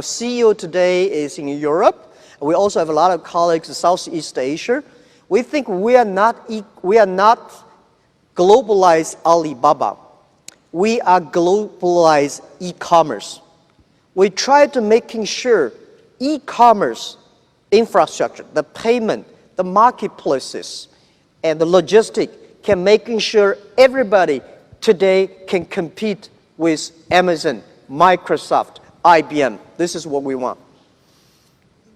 CEO today is in Europe. We also have a lot of colleagues in Southeast Asia. We think we are not globalized Alibaba. We are globalized e-commerce. We try to making sure e-commerce infrastructure, the payment, the marketplaces, and the logistics can making sure everybody today can compete with Amazon, Microsoft, IBM. This is what we want.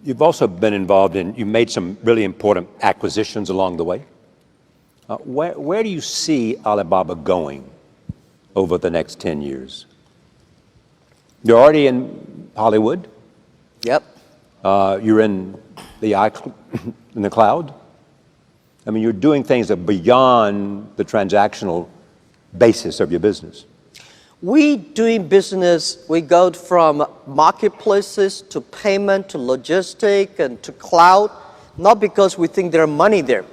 You've also been involved in, you made some really important acquisitions along the way. Where do you see Alibaba going over the next 10 years? You're already in Hollywood. Yep. You're in the cloud. I mean, you're doing things that are beyond the transactional basis of your business. We doing business, we go from marketplaces to payment to logistics and to cloud, not because we think there's money there.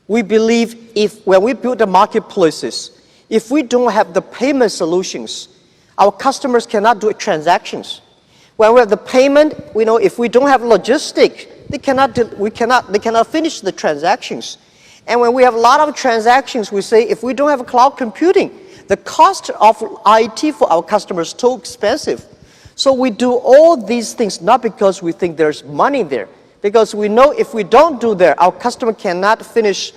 We believe when we build the marketplaces, if we don't have the payment solutions, our customers cannot do transactions. When we have the payment, we know if we don't have logistics, they cannot finish the transactions. And when we have a lot of transactions, we say if we don't have cloud computing, the cost of IT for our customers is too expensive. So we do all these things not because we think there's money there, because we know if we don't do that, our customer cannot finish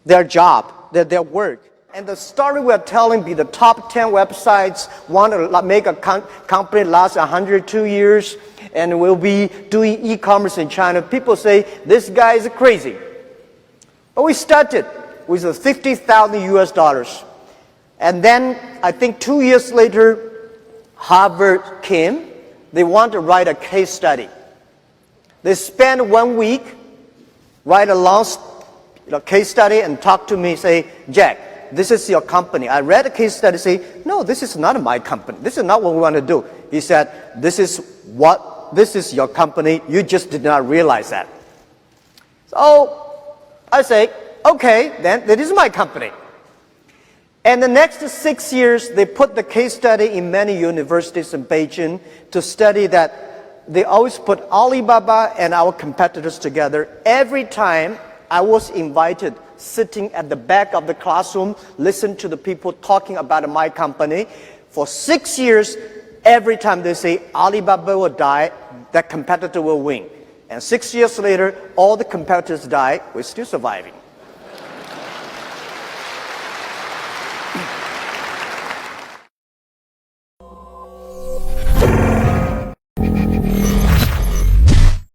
their job, their work. And the story we're telling be the top 10 websites want to make a company last 102 years and will be doing e-commerce in China. People say, this guy is crazy. But we started with $50,000 US. And then, I think 2 years later, Harvard came. They want to write a case study. They spent 1 week, write a long case study and talk to me, say, Jack, this is your company. I read the case study, say, no, this is not my company. This is not what we want to do. He said, this is your company. You just did not realize that. So I say, okay, then it is my company. And the next 6 years, they put the case study in many universities in Beijing to study that they always put Alibaba and our competitors together. Every time I was invited, sitting at the back of the classroom, listen to the people talking about my company. For 6 years, every time they say Alibaba will die, that competitor will win. And 6 years later, all the competitors die, we're still surviving.